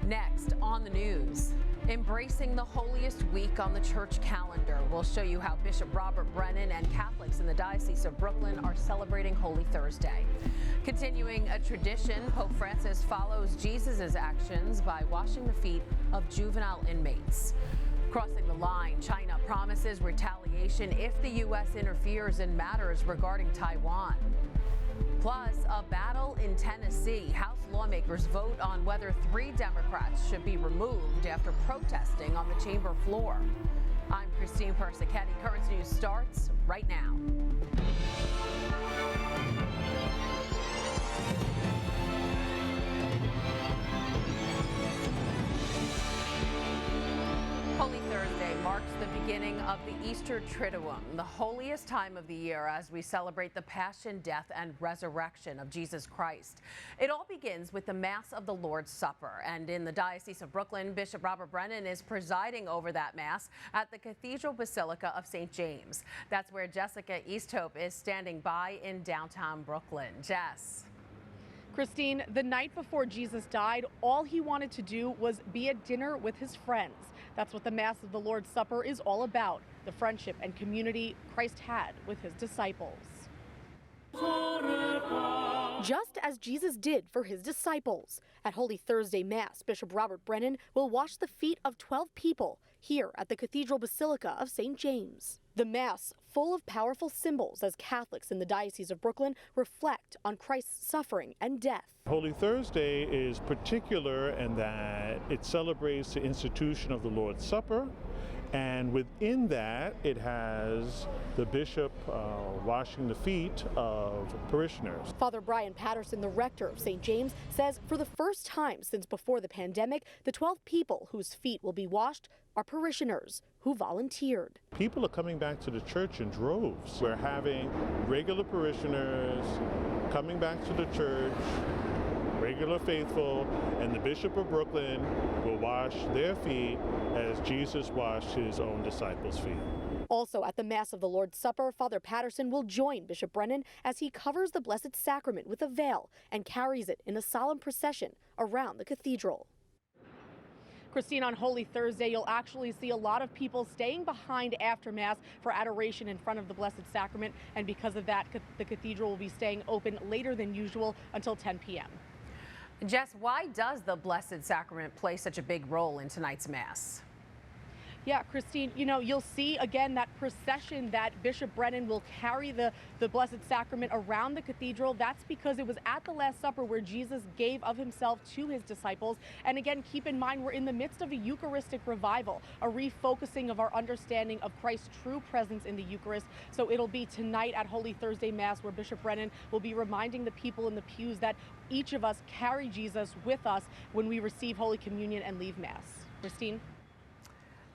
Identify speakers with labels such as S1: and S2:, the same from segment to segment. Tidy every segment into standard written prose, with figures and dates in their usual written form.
S1: Next on the news, embracing the holiest week on the church calendar. We'll show you how Bishop Robert Brennan and Catholics in the Diocese of Brooklyn are celebrating Holy Thursday. Continuing a tradition, Pope Francis follows Jesus' actions by washing the feet of juvenile inmates. Crossing the line, China promises retaliation if the U.S. interferes in matters regarding Taiwan. Plus, a battle in Tennessee. House lawmakers vote on whether 3 Democrats should be removed after protesting on the chamber floor. I'm Christine Persichetti. Currents News starts right now. Holy Thursday marks the beginning of the Easter Triduum, the holiest time of the year as we celebrate the passion, death, and resurrection of Jesus Christ. It all begins with the Mass of the Lord's Supper, and in the Diocese of Brooklyn, Bishop Robert Brennan is presiding over that Mass at the Cathedral Basilica of St. James. That's where Jessica Easthope is standing by in downtown Brooklyn. Jess.
S2: Christine, the night before Jesus died, all he wanted to do was be at dinner with his friends. That's what the Mass of the Lord's Supper is all about, the friendship and community Christ had with his disciples. Just as Jesus did for his disciples. At Holy Thursday Mass, Bishop Robert Brennan will wash the feet of 12 people here at the Cathedral Basilica of St. James. The Mass, full of powerful symbols as Catholics in the Diocese of Brooklyn reflect on Christ's suffering and death.
S3: Holy Thursday is particular in that it celebrates the institution of the Lord's Supper, and within that it has the bishop washing the feet of parishioners.
S2: Father Brian Patterson, the rector of St. James, says for the first time since before the pandemic, the 12 people whose feet will be washed are parishioners who volunteered.
S3: People are coming back to the church in droves. We're having regular parishioners coming back to the church, regular faithful, and the Bishop of Brooklyn will wash their feet as Jesus washed his own disciples' feet.
S2: Also at the Mass of the Lord's Supper, Father Patterson will join Bishop Brennan as he covers the Blessed Sacrament with a veil and carries it in a solemn procession around the cathedral. Christine, on Holy Thursday, you'll actually see a lot of people staying behind after Mass for adoration in front of the Blessed Sacrament, and because of that, the cathedral will be staying open later than usual until 10 p.m.
S1: Jess, why does the Blessed Sacrament play such a big role in tonight's Mass?
S2: Yeah, Christine, you'll see again that procession that Bishop Brennan will carry the Blessed Sacrament around the cathedral. That's because it was at the Last Supper where Jesus gave of himself to his disciples. And again, keep in mind, we're in the midst of a Eucharistic revival, a refocusing of our understanding of Christ's true presence in the Eucharist. So it'll be tonight at Holy Thursday Mass where Bishop Brennan will be reminding the people in the pews that each of us carry Jesus with us when we receive Holy Communion and leave Mass. Christine?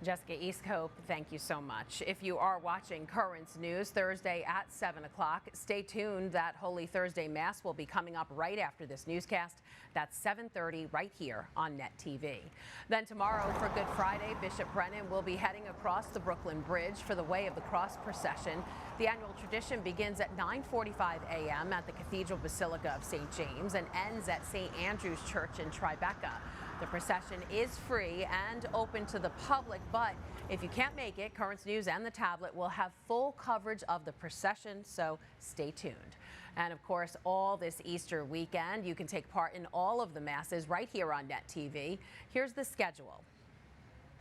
S1: Jessica Easthope, thank you so much. If you are watching Currents News Thursday at 7 o'clock, stay tuned. That Holy Thursday Mass will be coming up right after this newscast. That's 7:30 right here on Net TV. Then tomorrow for Good Friday, Bishop Brennan will be heading across the Brooklyn Bridge for the Way of the Cross procession. The annual tradition begins at 9:45 a.m. at the Cathedral Basilica of St. James and ends at St. Andrew's Church in Tribeca. The procession is free and open to the public, but if you can't make it, Currents News and the tablet will have full coverage of the procession, so stay tuned. And of course, all this Easter weekend, you can take part in all of the masses right here on Net TV. Here's the schedule.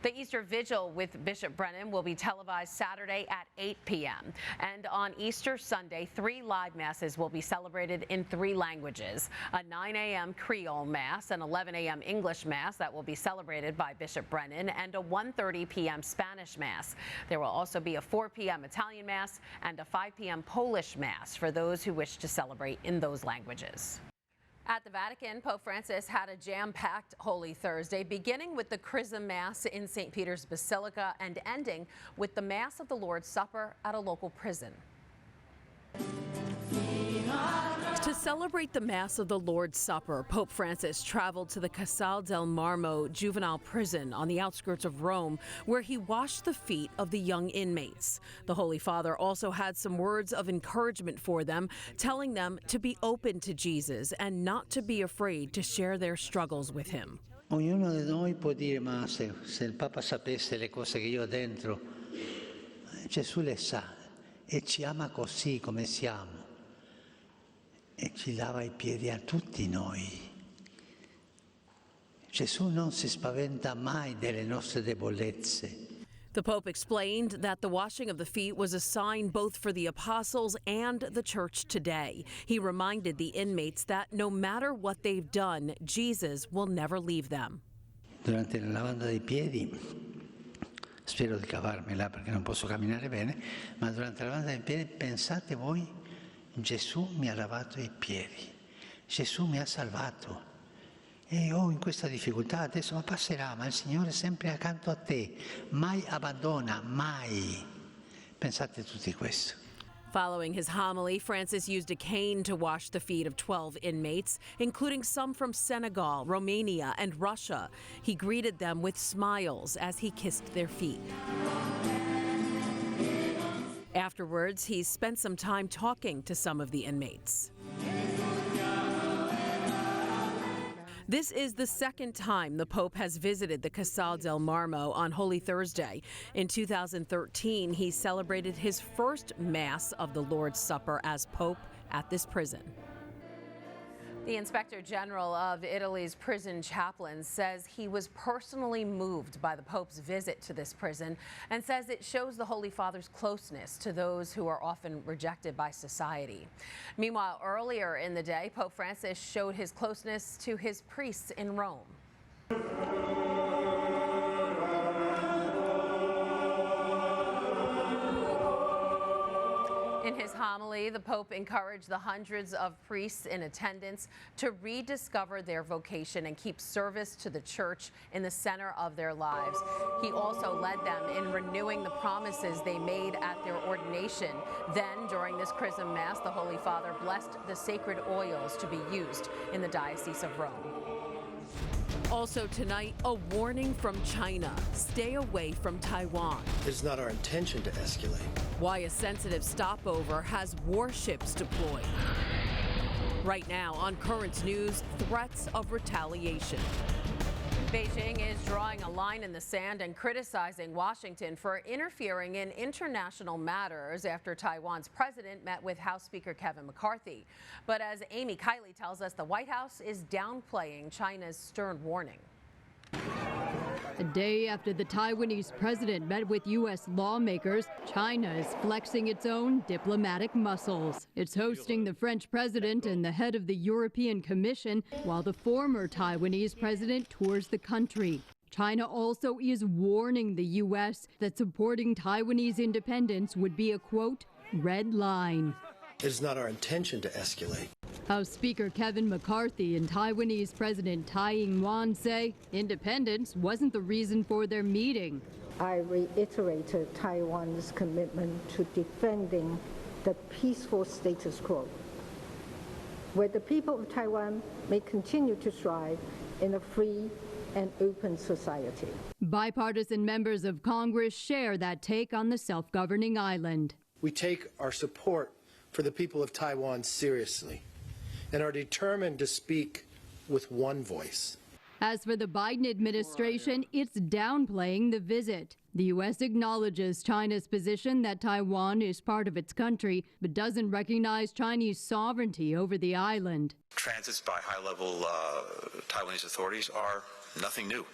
S1: The Easter Vigil with Bishop Brennan will be televised Saturday at 8 p.m. And on Easter Sunday, 3 live masses will be celebrated in 3 languages. A 9 a.m. Creole Mass, an 11 a.m. English Mass that will be celebrated by Bishop Brennan, and a 1:30 p.m. Spanish Mass. There will also be a 4 p.m. Italian Mass and a 5 p.m. Polish Mass for those who wish to celebrate in those languages. At the Vatican, Pope Francis had a jam-packed Holy Thursday, beginning with the Chrism Mass in St. Peter's Basilica and ending with the Mass of the Lord's Supper at a local prison. To celebrate the Mass of the Lord's Supper, Pope Francis traveled to the Casal del Marmo juvenile prison on the outskirts of Rome, where he washed the feet of the young inmates. The Holy Father also had some words of encouragement for them, telling them to be open to Jesus and not to be afraid to share their struggles with him.
S4: Ognuno di noi può dire, ma se il Papa sapesse le cose che io ho dentro, Gesù le sa e ci ama così come siamo e ci lava i piedi a tutti noi. Gesù non si spaventa mai delle nostre debolezze.
S5: The Pope explained that the washing of the feet was a sign both for the apostles and the church today. He reminded the inmates that no matter what they've done, Jesus will never leave them.
S4: Durante la lavanda dei piedi, spero di cavarmela perché non posso camminare bene, ma durante la lavanda dei piedi pensate voi, Gesù mi ha lavato i piedi, Gesù mi ha salvato. E in questa difficoltà adesso, ma passerà, ma il Signore è sempre accanto a te, mai abbandona, mai. Pensate tutti questo.
S5: Following his homily, Francis used a cane to wash the feet of 12 inmates, including some from Senegal, Romania, and Russia. He greeted them with smiles as he kissed their feet. Afterwards, he spent some time talking to some of the inmates. This is the second time the Pope has visited the Casal del Marmo on Holy Thursday. In 2013, he celebrated his first Mass of the Lord's Supper as Pope at this prison.
S1: The Inspector General of Italy's prison chaplains says he was personally moved by the Pope's visit to this prison and says it shows the Holy Father's closeness to those who are often rejected by society. Meanwhile, earlier in the day, Pope Francis showed his closeness to his priests in Rome. In his homily, the Pope encouraged the hundreds of priests in attendance to rediscover their vocation and keep service to the Church in the center of their lives. He also led them in renewing the promises they made at their ordination. Then, during this Chrism Mass, the Holy Father blessed the sacred oils to be used in the Diocese of Rome.
S5: Also tonight, a warning from China. Stay away from Taiwan.
S6: It's not our intention to escalate.
S5: Why a sensitive stopover has warships deployed. Right now on Currents News, threats of retaliation.
S1: Beijing is drawing a line in the sand and criticizing Washington for interfering in international matters after Taiwan's president met with House Speaker Kevin McCarthy. But as Amy Kiley tells us, the White House is downplaying China's stern warning.
S7: A day after the Taiwanese president met with U.S. lawmakers, China is flexing its own diplomatic muscles. It's hosting the French president and the head of the European Commission, while the former Taiwanese president tours the country. China also is warning the U.S. that supporting Taiwanese independence would be a, quote, red line.
S6: It is not our intention to escalate.
S7: House Speaker Kevin McCarthy and Taiwanese President Tsai Ing-wen say independence wasn't the reason for their meeting.
S8: I reiterated Taiwan's commitment to defending the peaceful status quo, where the people of Taiwan may continue to thrive in a free and open society.
S7: Bipartisan members of Congress share that take on the self-governing island.
S6: We take our support for the people of Taiwan seriously and are determined to speak with one voice.
S7: As for the Biden administration, it's downplaying the visit. The U.S. acknowledges China's position that Taiwan is part of its country, but doesn't recognize Chinese sovereignty over the island.
S9: Transits by high-level Taiwanese authorities are nothing new.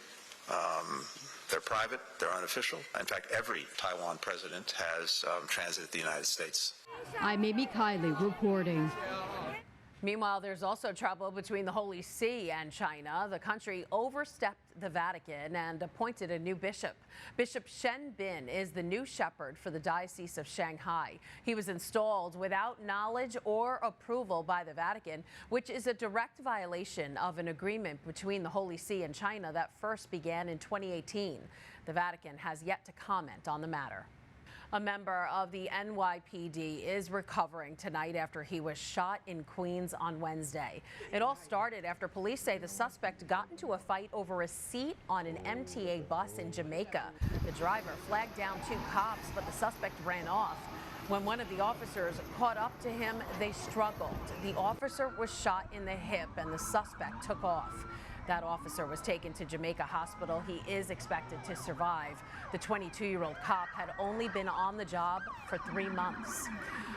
S9: They're private, they're unofficial. In fact, every Taiwan president has transited the United States.
S7: I'm Amy Kiley reporting.
S1: Meanwhile, there's also trouble between the Holy See and China. The country overstepped the Vatican and appointed a new bishop. Bishop Shen Bin is the new shepherd for the Diocese of Shanghai. He was installed without knowledge or approval by the Vatican, which is a direct violation of an agreement between the Holy See and China that first began in 2018. The Vatican has yet to comment on the matter. A member of the NYPD is recovering tonight after he was shot in Queens on Wednesday. It all started after police say the suspect got into a fight over a seat on an MTA bus in Jamaica. The driver flagged down 2 cops, but the suspect ran off. When one of the officers caught up to him, they struggled. The officer was shot in the hip and the suspect took off. That officer was taken to Jamaica Hospital. He is expected to survive. The 22-year-old cop had only been on the job for 3 months.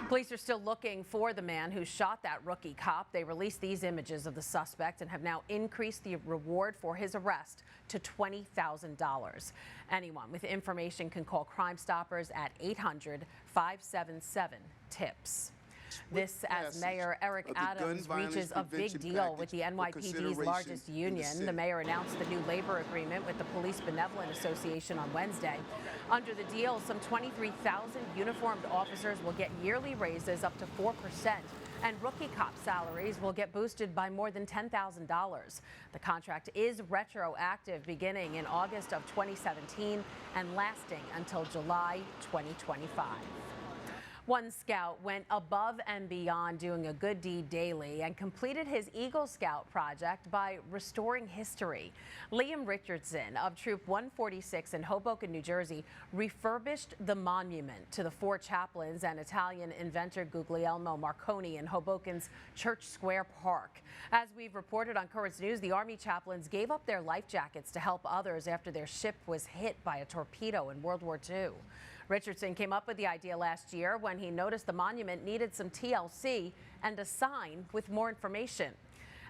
S1: Police are still looking for the man who shot that rookie cop. They released these images of the suspect and have now increased the reward for his arrest to $20,000. Anyone with information can call Crime Stoppers at 800-577-TIPS. This as Mayor Eric Adams reaches a big deal with the NYPD's largest union. The mayor announced the new labor agreement with the Police Benevolent Association on Wednesday. Under the deal, some 23,000 uniformed officers will get yearly raises up to 4%, and rookie cop salaries will get boosted by more than $10,000. The contract is retroactive beginning in August of 2017 and lasting until July 2025. One scout went above and beyond doing a good deed daily and completed his Eagle Scout project by restoring history. Liam Richardson of Troop 146 in Hoboken, New Jersey, refurbished the monument to the 4 chaplains and Italian inventor Guglielmo Marconi in Hoboken's Church Square Park. As we've reported on Currents News, the Army chaplains gave up their life jackets to help others after their ship was hit by a torpedo in World War II. Richardson came up with the idea last year when he noticed the monument needed some TLC and a sign with more information.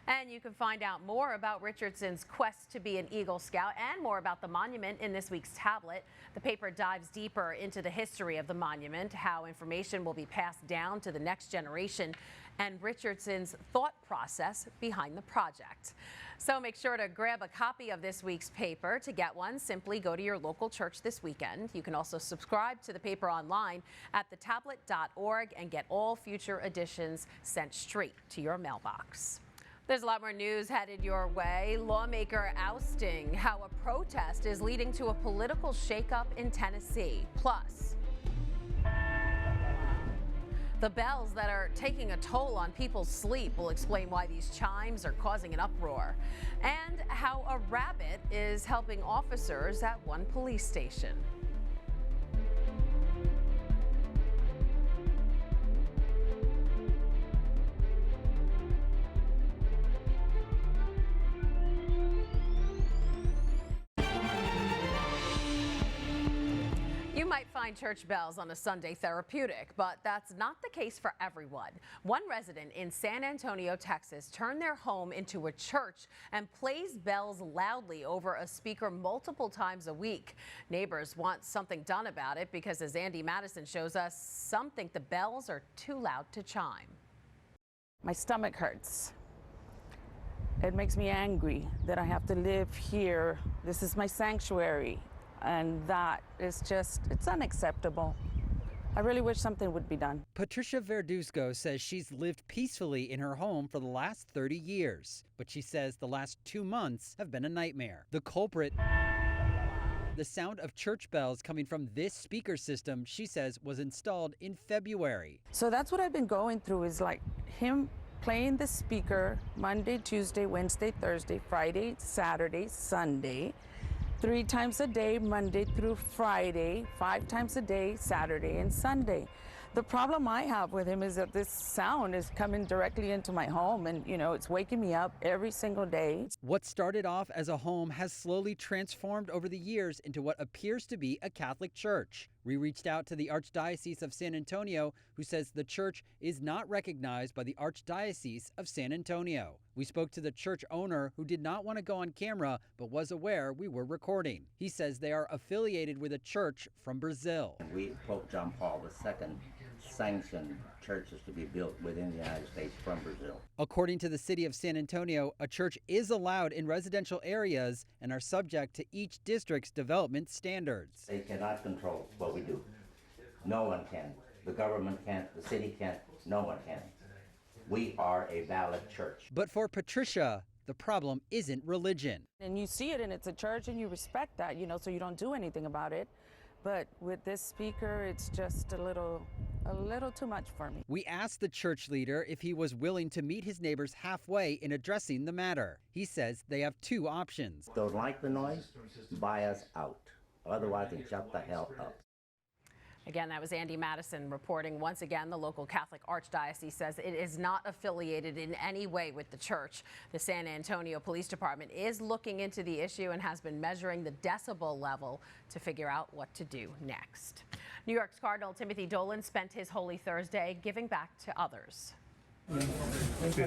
S1: And you can find out more about Richardson's quest to be an Eagle Scout and more about the monument in this week's tablet. The paper dives deeper into the history of the monument, how information will be passed down to the next generation, and Richardson's thought process behind the project. So make sure to grab a copy of this week's paper. To get one, simply go to your local church this weekend. You can also subscribe to the paper online at thetablet.org and get all future editions sent straight to your mailbox. There's a lot more news headed your way. Lawmaker ousting, how a protest is leading to a political shakeup in Tennessee. Plus, the bells that are taking a toll on people's sleep will explain why these chimes are causing an uproar, and how a rabbit is helping officers at one police station. You might find church bells on a Sunday therapeutic, but that's not the case for everyone. One resident in San Antonio, Texas, turned their home into a church and plays bells loudly over a speaker multiple times a week. Neighbors want something done about it because, as Andy Madison shows us, some think the bells are too loud to chime.
S10: My stomach hurts. It makes me angry that I have to live here. This is my sanctuary. And that is just, it's unacceptable. I really wish something would be done.
S11: Patricia Verduzco says she's lived peacefully in her home for the last 30 years, but she says the last 2 months have been a nightmare. The culprit, the sound of church bells coming from this speaker system, she says was installed in February.
S10: So that's what I've been going through, is like him playing the speaker Monday, Tuesday, Wednesday, Thursday, Friday, Saturday, Sunday. 3 times a day, Monday through Friday, 5 times a day, Saturday and Sunday. The problem I have with him is that this sound is coming directly into my home, and it's waking me up every single day.
S11: What started off as a home has slowly transformed over the years into what appears to be a Catholic church. We reached out to the Archdiocese of San Antonio, who says the church is not recognized by the Archdiocese of San Antonio. We spoke to the church owner, who did not want to go on camera, but was aware we were recording. He says they are affiliated with a church from Brazil.
S12: Pope John Paul II sanctioned churches to be built within the United States from Brazil.
S11: According to the city of San Antonio, a church is allowed in residential areas and are subject to each district's development standards.
S12: They cannot control what we do. No one can. The government can't. The city can't. No one can. We are a valid church.
S11: But for Patricia, the problem isn't religion.
S10: And you see it, and it's a church, and you respect that, so you don't do anything about it. But with this speaker, it's just a little too much for me.
S11: We asked the church leader if he was willing to meet his neighbors halfway in addressing the matter. He says they have 2 options.
S12: Don't like the noise? Buy us out. Otherwise, then shut the hell up.
S1: Again, that was Andy Madison reporting. Once again, the local Catholic Archdiocese says it is not affiliated in any way with the church. The San Antonio Police Department is looking into the issue and has been measuring the decibel level to figure out what to do next. New York's Cardinal Dolan spent his Holy Thursday giving back to others. His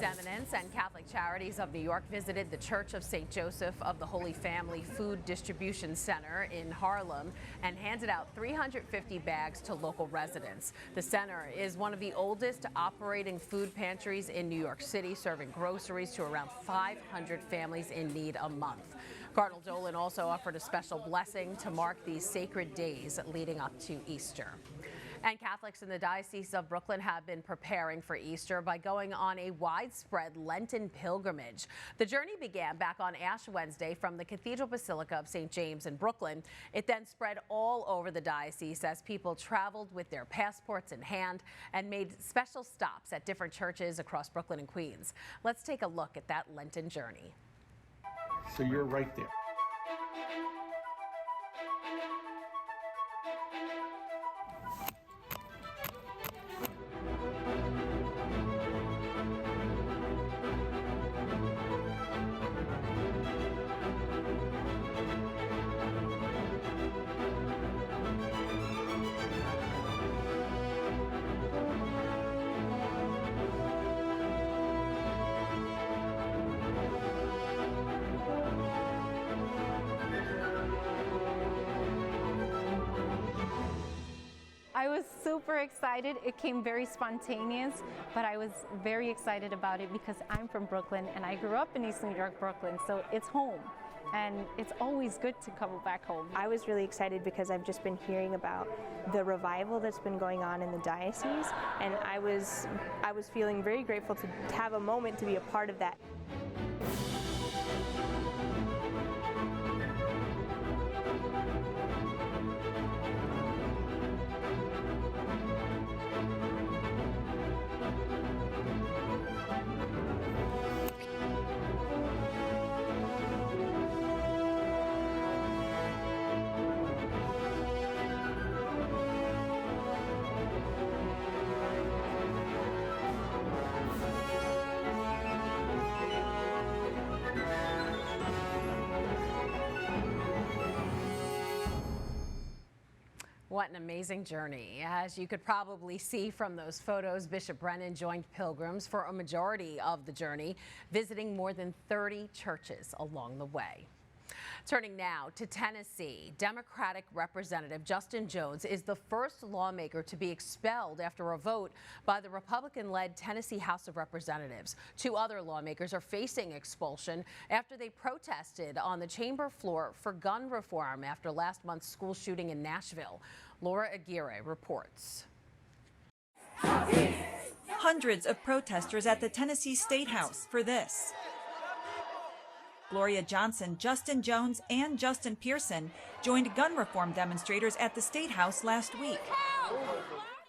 S1: Eminence and Catholic Charities of New York visited the Church of St. Joseph of the Holy Family Food Distribution Center in Harlem and handed out 350 bags to local residents. The center is one of the oldest operating food pantries in New York City, serving groceries to around 500 families in need a month. Cardinal Dolan also offered a special blessing to mark these sacred days leading up to Easter. And Catholics in the Diocese of Brooklyn have been preparing for Easter by going on a widespread Lenten pilgrimage. The journey began back on Ash Wednesday from the Cathedral Basilica of St. James in Brooklyn. It then spread all over the diocese as people traveled with their passports in hand and made special stops at different churches across Brooklyn and Queens. Let's take a look at that Lenten journey.
S13: So you're right there.
S14: I was super excited. It came very spontaneous, but I was very excited about it because I'm from Brooklyn and I grew up in East New York, Brooklyn, so it's home. And it's always good to come back home.
S15: I was really excited because I've just been hearing about the revival that's been going on in the diocese, and I was feeling very grateful to have a moment to be a part of that.
S1: What an amazing journey. As you could probably see from those photos, Bishop Brennan joined pilgrims for a majority of the journey, visiting more than 30 churches along the way. Turning now to Tennessee, Democratic Representative Justin Jones is the first lawmaker to be expelled after a vote by the Republican-led Tennessee House of Representatives. Two other lawmakers are facing expulsion after they protested on the chamber floor for gun reform after last month's school shooting in Nashville. Laura Aguirre reports.
S16: Hundreds of protesters at the Tennessee State House for this. Gloria Johnson, Justin Jones, and Justin Pearson joined gun reform demonstrators at the State House last week.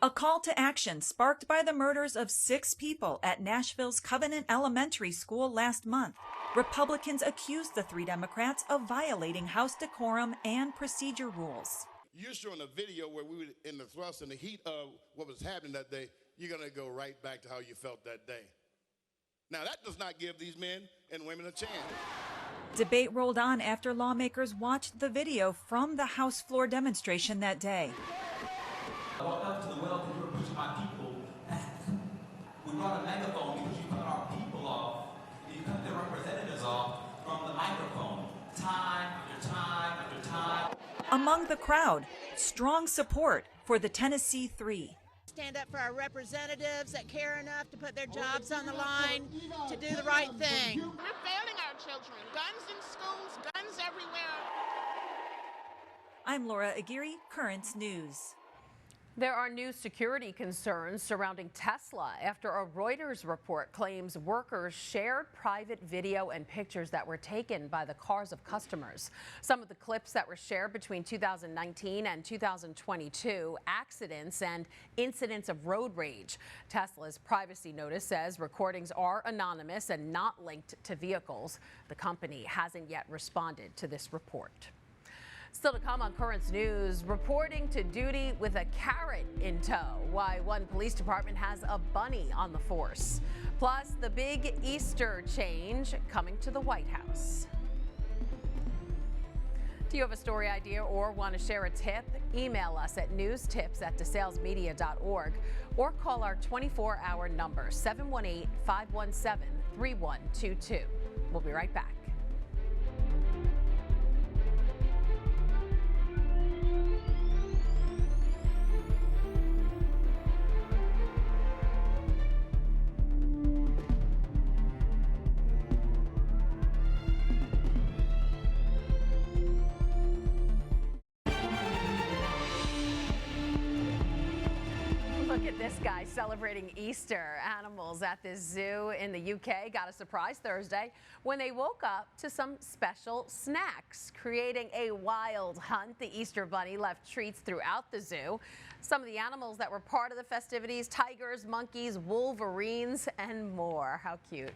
S16: A call to action sparked by the murders of 6 people at Nashville's Covenant Elementary School last month. Republicans accused the 3 Democrats of violating House decorum and procedure rules.
S17: You're showing a video where we were in the thrust and the heat of what was happening that day. You're going to go right back to how you felt that day. Now, that does not give these men and women a chance.
S16: Debate rolled on after lawmakers watched the video from the House floor demonstration that day.
S18: I walked up to the well because you were pushing my people. We brought a megaphone because you cut our people off. You cut their representatives off from the microphone. Time after time after time.
S16: Among the crowd, strong support for the Tennessee 3.
S19: Stand up for our representatives that care enough to put their jobs on the line to do the right thing.
S20: We're failing our children. Guns in schools, guns everywhere.
S16: I'm Laura Aguirre, Currents News.
S1: There are new security concerns surrounding Tesla after a Reuters report claims workers shared private video and pictures that were taken by the cars of customers. Some of the clips that were shared between 2019 and 2022, accidents and incidents of road rage. Tesla's privacy notice says recordings are anonymous and not linked to vehicles. The company hasn't yet responded to this report. Still to come on Currents News, reporting to duty with a carrot in tow. Why one police department has a bunny on the force. Plus, the big Easter change coming to the White House. Do you have a story idea or want to share a tip? Email us at newstips@desalesmedia.org or call our 24-hour number, 718-517-3122. We'll be right back. Look at this guy celebrating Easter. Animals at this zoo in the UK got a surprise Thursday when they woke up to some special snacks. Creating a wild hunt, the Easter Bunny left treats throughout the zoo. Some of the animals that were part of the festivities: tigers, monkeys, wolverines, and more. How cute.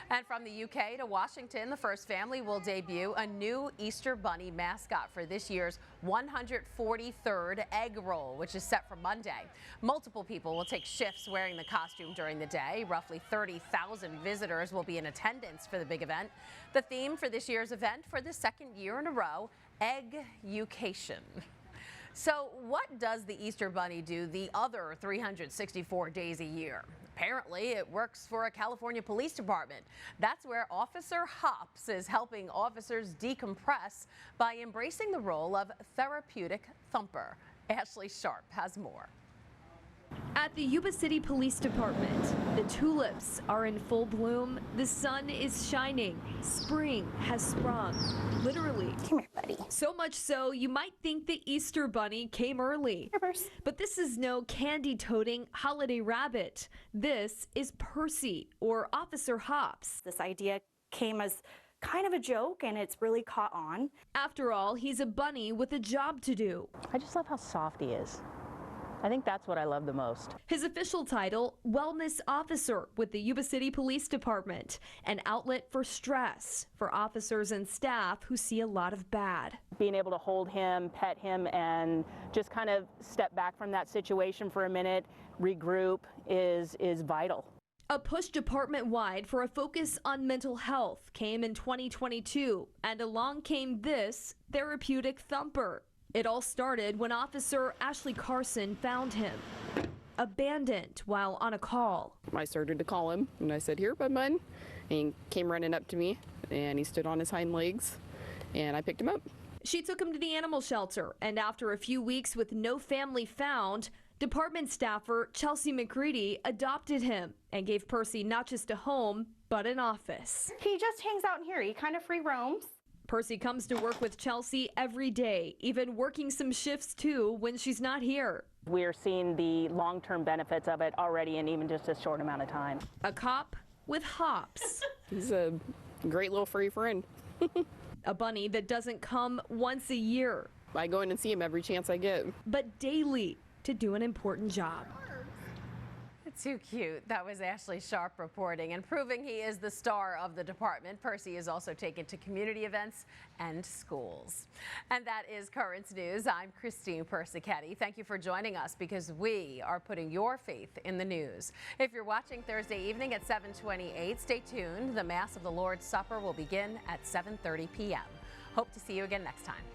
S1: And from the UK to Washington, the first family will debut a new Easter Bunny mascot for this year's 143rd egg roll, which is set for Monday. Multiple people will take shifts wearing the costume during the day. Roughly 30,000 visitors will be in attendance for the big event. The theme for this year's event, for the second year in a row, Egg-ucation. So what does the Easter Bunny do the other 364 days a year? Apparently, it works for a California police department. That's where Officer Hops is helping officers decompress by embracing the role of therapeutic thumper. Ashley Sharp has more.
S21: At the Yuba City Police Department, the tulips are in full bloom. The sun is shining. Spring has sprung. Literally.
S22: Come here, buddy.
S21: So much so, you might think the Easter Bunny came early. But this is no candy-toting holiday rabbit. This is Percy, or Officer Hops.
S22: This idea came as kind of a joke, and it's really caught on.
S21: After all, he's a bunny with a job to do.
S23: I just love how soft he is. I think that's what I love the most.
S21: His official title, Wellness Officer with the Yuba City Police Department, an outlet for stress for officers and staff who see a lot of bad.
S23: Being able to hold him, pet him, and just kind of step back from that situation for a minute, regroup is vital.
S21: A push department-wide for a focus on mental health came in 2022, and along came this therapeutic thumper. It all started when Officer Ashley Carson found him abandoned while on a call.
S24: I started to call him, and I said, "Here, bud." And he came running up to me, and he stood on his hind legs, and I picked him up.
S21: She took him to the animal shelter, and after a few weeks with no family found, department staffer Chelsea McCready adopted him and gave Percy not just a home, but an office.
S22: He just hangs out in here. He kind of free roams.
S21: Percy comes to work with Chelsea every day, even working some shifts too when she's not here.
S23: We're seeing the long-term benefits of it already in even just a short amount of time.
S21: A cop with hops.
S24: He's a great little furry friend.
S21: A bunny that doesn't come once a year.
S24: I go in and see him every chance I get.
S21: But daily to do an important job.
S1: Too cute. That was Ashley Sharp reporting and proving he is the star of the department. Percy is also taken to community events and schools. And that is Currents News. I'm Christine Persichetti. Thank you for joining us because we are putting your faith in the news. If you're watching Thursday evening at 7:28, stay tuned. The Mass of the Lord's Supper will begin at 7:30 p.m. Hope to see you again next time.